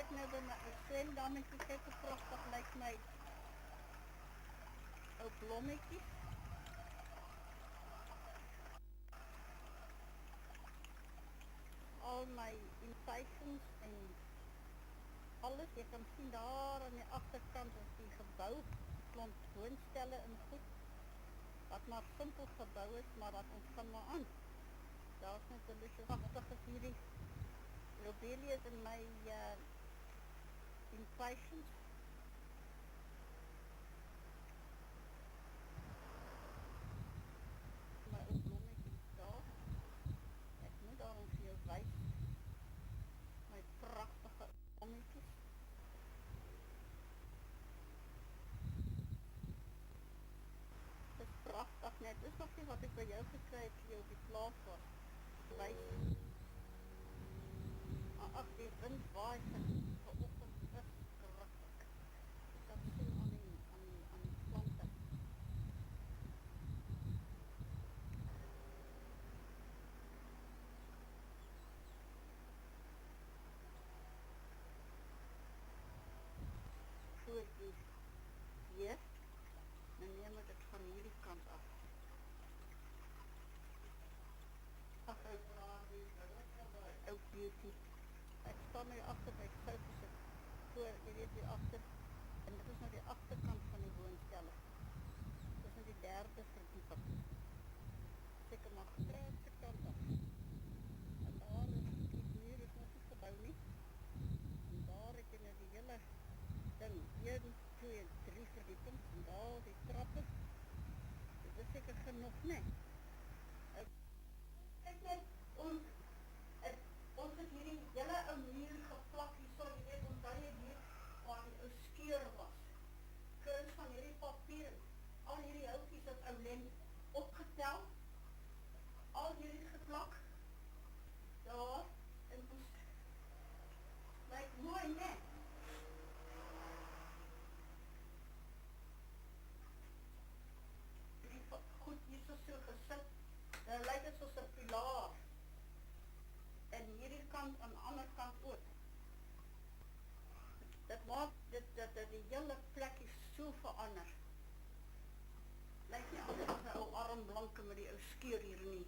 ek nou by my swemdammetjie kyk hoe pragtig lyk my ou blommetjies. Al my invasies en alles. Jy kan sien daar aan die agterkant is die gebou, klomp woonstelle en goed. Wat maar simpel gebou is, maar dat ons gaan maar aan. Daar's net 'n bietjie pragtig is hierdie lobelias in my invasies. My ou blommetjies daar. Ek moet daarom vir jou wys. My pragtige blommetjies. Dit is pragtig net. Dis nog nie wat ek by jou gekry het hier op die plaas was. Wys. Ag, die wind waai vanoggend verskriklik. Ek kan sien aan die plante. Voetjies hier. Dan neem ek dit van hierdie kant af. Ag, ou beauty. Ek staan nu agter by Sophie se voor, jy weet hier agter. En dit is nou die agterkant van die woonstelle. Dit is nou die 3de verdieping. Seker maar getrek se kant af. En daar is die muur is nog nie gebou nie. En daar het jy nou die hele ding, 1, 2, 3 verdiepings. En daar die trappe. Dit is seker genoeg, nee. Kyk net, ons het hierdie hele ou muur geplak hierso, jy weet, onthou jy hier waar die ou skeur was. Kuns van hierdie papier, al hierdie houtjies wat ou Len opgetel, al hierdie geplak, daar, en ons, lyk mooi, net. Die goed hier so gesit, dan lyk het soos 'n pilaar. En hierdie kant aan die ander kant ook. Dit maak dat die hele plekkie so verander. Lyk nie altyd as 'n ou armblanke met die ou skeur hier nie.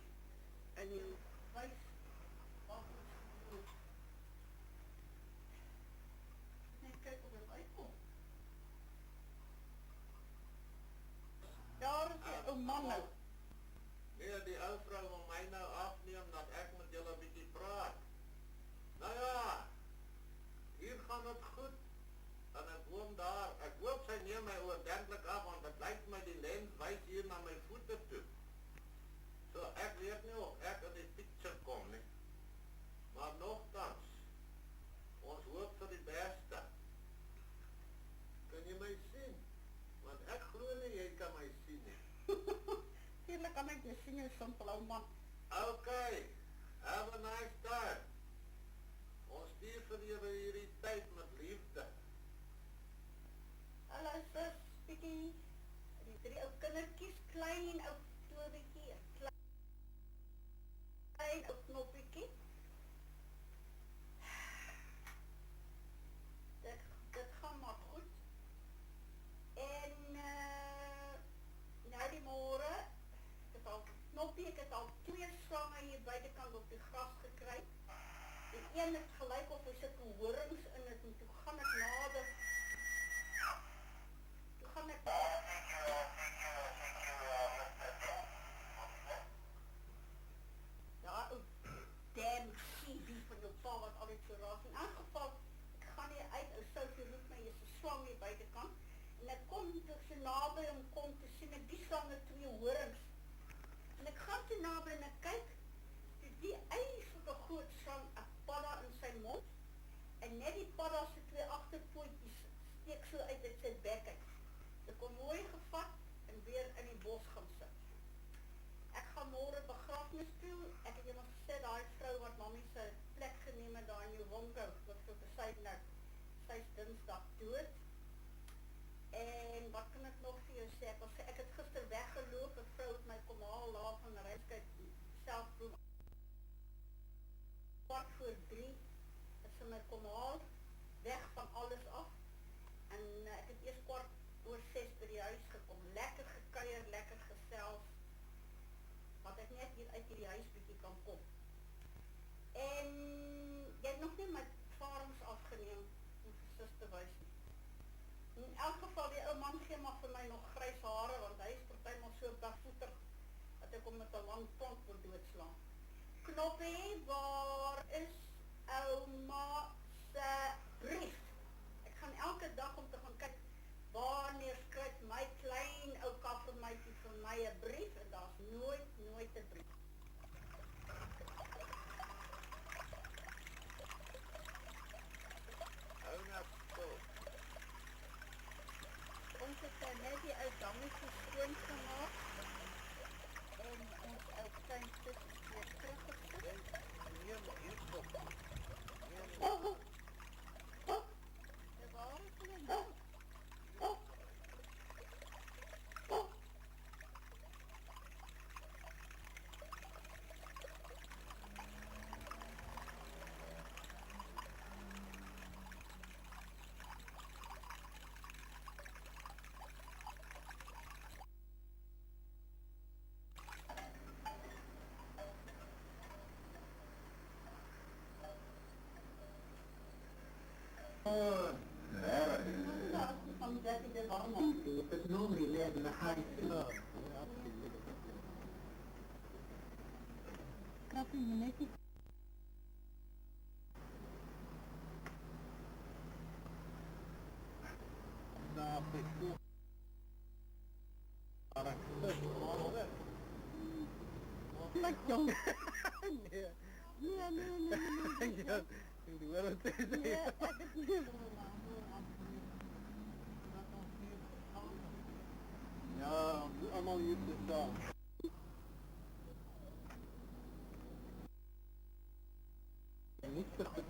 En die wys wat ons doen. Net kyk of dit uitkom. Daar is die ou man nou. Nee, die ou vrou wil my nou afneem dat ek met julle 'n bietjie praat. Nou ja, hier gaan dit goed. En ek woon daar. Ek hoop sy neem my oordentlik af, want dit lyk my die lens wys hier na my voete toe. So ek weet nie of ek in die picture kom nie. Maar nogtans, ons hoop vir die beste. Kan jy my sien? Want ek glo nie jy kan my sien nie. Tuurlijk kan ek jy sien, jy simpel ou man. Okay, have a nice time. Ons stuur vir julle hierdie tyd met liefde. Hallo sis, Pikkie. Die 3 ou kindertjies, klein ou Tobietjie, klein ou Knoppiekie. Dit gaan maar goed. En nou die môre, ek het al Knoppie, ek het al 2 slange hier buitekant op die gras gekry. Die een het gelyk of hy sit horings in het, en toe gaan ek nader. Toe gaan ek... Ja, ou damn CB van jou pa wat altyd so raas. In elk geval, ek gaan hier uit, ou Sophie roep my, jy is 'n slang hier buitekant. En ek kom toe so naby en kom te sien ek die slange 2 horings. En ek gaan toe naby en ek kyk, die ysige groot slang 'n padda in sy mond en net die padda se 2 agterpootjies steek so uit sy bek uit. Ek kom mooi gevat en weer in die bos gaan sit. Ek gaan môre begrafnis toe. Ek het iemand gesê daai vrou wat mammie se plek geneem het daar in jou winkel wat vir besluit nou sy's Dinsdag dood. En wat kan ek nog vir jou sê? Ek het gister weggeloop, 'n vrou het my kom haal daar van Ryskei Selfbloem. 2:15 het sy my kom haal, weg van alles af. En ek het eers kwart oor 6 by die huis gekom. Lekker gekuier, lekker gesels. Wat ek net hier uit hierdie huis bietjie kan kom. En jy het nog nie my farings afgeneem om vir sis te wys nie. In elk geval, die ou man gee maar vir my nog grys hare, want hy is partymal so barvoetig dat ek hom met 'n lang pond wil doodslaan. Knoppie, waar is ouma se brief? Ek gaan elke dag om te gaan kyk, wanneer skryf my klein ou kaffermeisie vir my 'n brief, en daar's nooit 'n brief. Hou nou stil. Ons het net die ou dammetjie skoon gemaak en ons ou klein sussie weer teruggesit. Neem hier op. En waar is hulle nou? It's normally led in the high club. Kaffie, netjie. Nou, besoek. Maar ek sit alweer. Lekker jong. Nee. Nee. Ja, die wêreld is Nee, ek het nie. Ja, allemaal hier te staan. Niet te goed.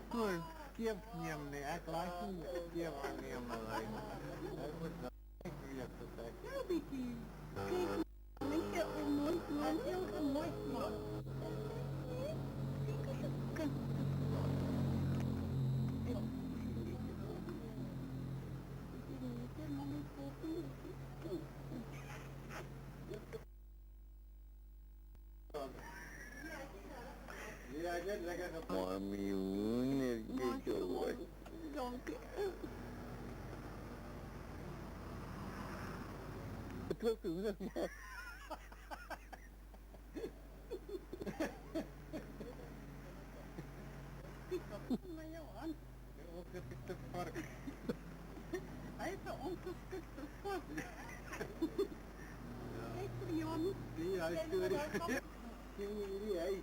Goed, skeep neem nie, ek laat nie skeep neem alleen. Ek moet nou weer te sê. Ja, bietjie. Kyk, net onnooi man, heel gemooi man. Ja, ek het lekker gepak. Mami, hoender, kyk jou hoor. Dankie. Het wil te hoender maak. Maar jou aan. Ook het is te vark. Hy is 'n ongeskikte vat. Kyk vir Jan. Die hy storie. Sien jy hierdie hy?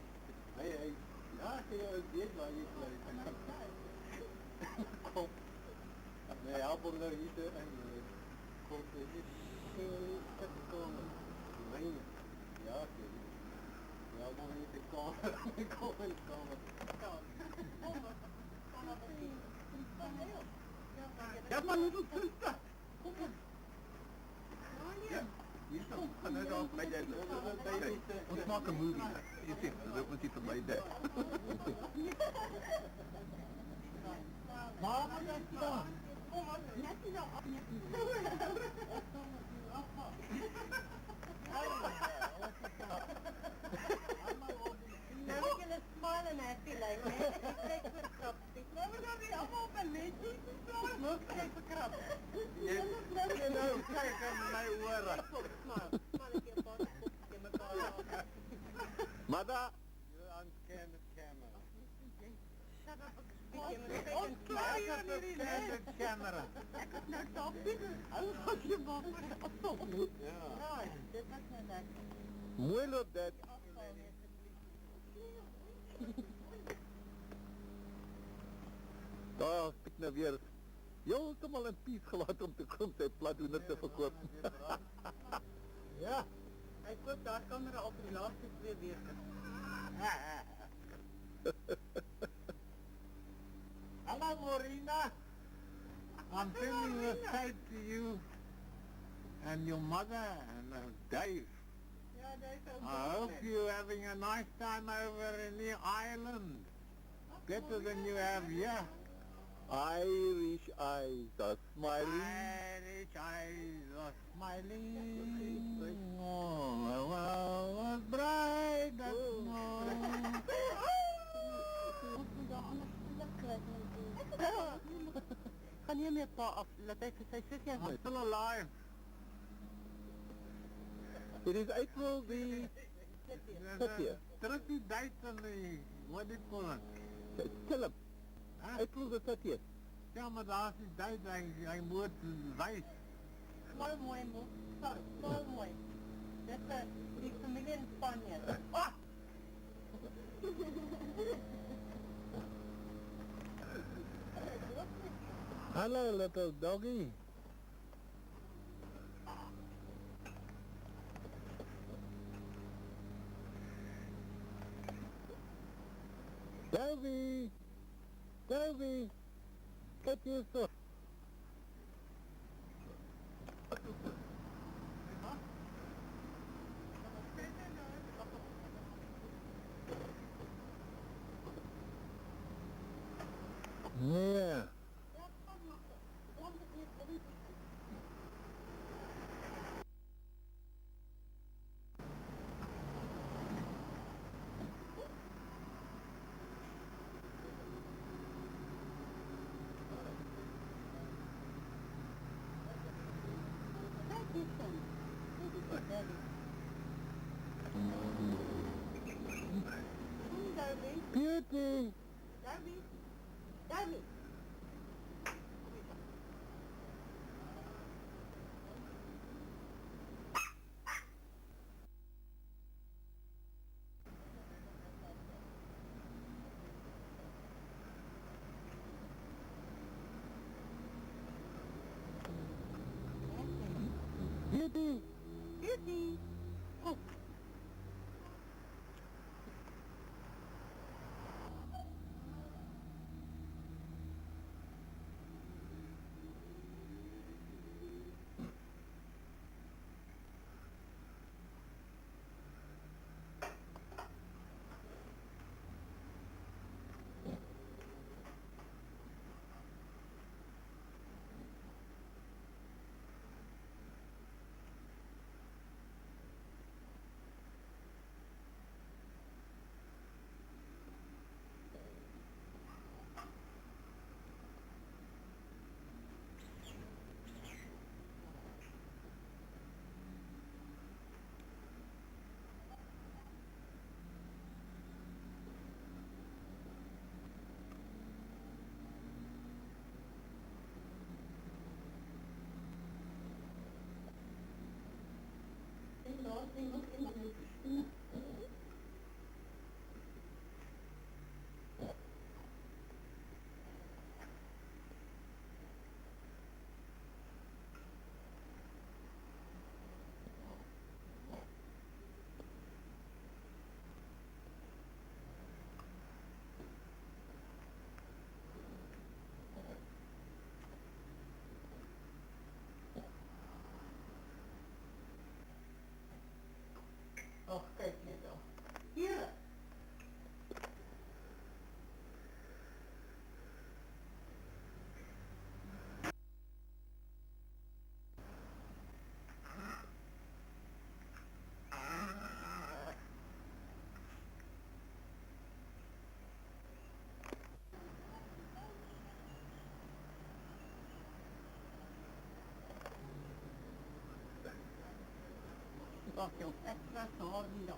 Hy. Ja, jy weet waar jy bly. Kom. Nee, help hom nou hier en kom dit. Ek kom. Nee. Ja, sien. Ja, dan moet ek kom. Ek kom in kom. Ja, maar hoe doet het? Kom op. Ja. Hier kom. Gaan nou daar by jy. Ons maak 'n movie. Jy sien, dit moet nie verby dit. Maar wat is dit? Kom aan, net nie nou af net nie. Nou moet jy smile en happy lyk, né? Ek kyk vir krap. Nou moet jy weer almal op 'n netjie staan. Moet kyk vir krap. Jy nou kyk in my ore. Smile. Smile ek jou pas op jy mekaar. Mother, you're on camera. Shut up. Ons klaar hier in die camera. Ek het nou topie. Hou vas jy wakker. Ja. Ja, dit was net lekker. Mooi loop dit. Daar het ek nou weer heeltemal in pies gelaat om te kom sy plathoender te verkoop. Ja. Hy koop daar kamera al vir die laaste 2 weke. Hello, Morena. I'm sending a kite to you and your mother and Dave. Ja, daar is ook. I hope you have having a nice time over in the island. Better than you have here. Irish eyes are smiling. Irish eyes are smiling. Oh, the world was bright that morning. Gaan jy net pa af, laat hy vir sy sussie I'm uit. still alive. It is April the There's 30th. a tricky date on the, what do you call it? Tell him, Huh? April the 30th. Ja, maar daar is die date, hy moet wys. Mooi mooi mooi. Mooi mooi. Dit is die familie in Spanje. Ah! Hello, little doggy. Dovey! Dovey! Get yourself. Yeah. Beauty! Darby. Darby. Beauty! Beauty. Oh. Oh, kijk hier dan. Hier. Pak jou extra sorgen dan.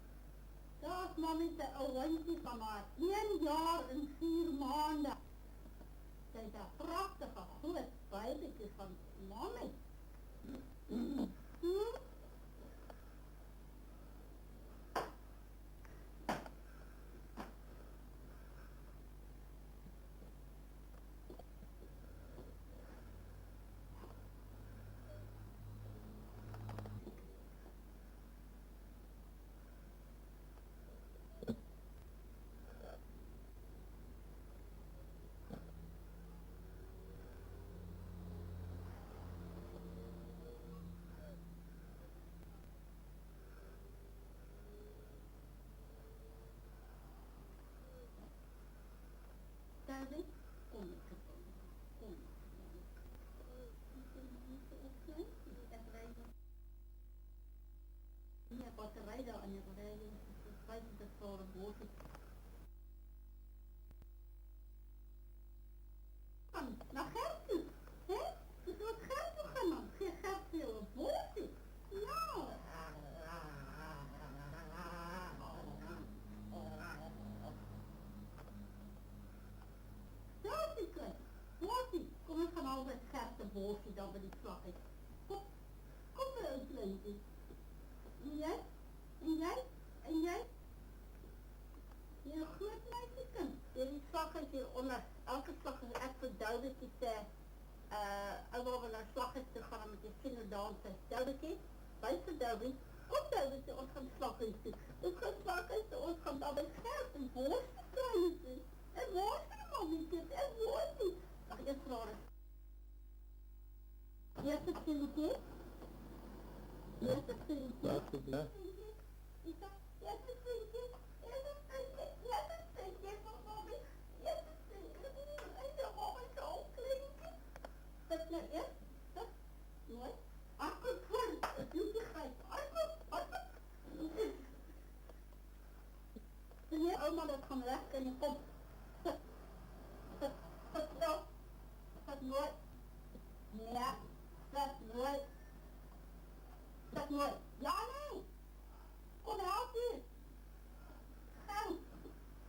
mommy se 'n hondjie van haar 1 jaar en 4 maande. Sy het 'n pragtige groot babytjie van mommy. David, kom ek kom. Kom. Ja, battery daar aan jou ry. Dit is baie te voor boord. Na Gert toe, hè? Dis wat Gert toe gaan man. Gee Gert vir jou 'n boordie. Ja. Boortie, kom ons gaan al met Gert 'n boordie dan by die slag uit. Kom vir ons kleintjie. En jy? En jy? En jy? Jy 'n groot meisiekind. Hierdie slag is hier onder. Elke slag is ek vir Doudetjie sê, ouma wil nou slag uit te gaan met die kinderdanse. Doudetjie, wys vir Doudie. Kom Doudetjie, ons gaan slag uit toe. Ons gaan slag uit toe, ons gaan daar by Gert en boortie kleintjie. En boortie mammietjie, en boortie. Mag ek eens vraag? Eerste kindje. Eerste kindje. Wat is dit? Isa, eerste kindje. Eerste kindje. Eerste kindje van mommy. Eerste kindje. En de mommy is ook kleintje. Dat nou eerst. Dat. Mooi. Akkel kwam. Het doet je grijp. Akkel. Akkel. Wil je oma dat gaan weg en je komt. Dat zo. Dat nooit. Ja. Dat nooit. Dat nooit. Ja, nee. Kom help je. Gaan.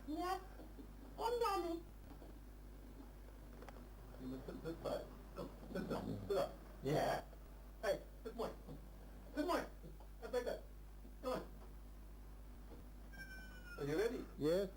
Ja. Kom dan niet. Je moet dit bij. Kom, dit dan. Ja. Hey, dit mooi. Dit mooi. Even. Come on. Are you ready? Yes.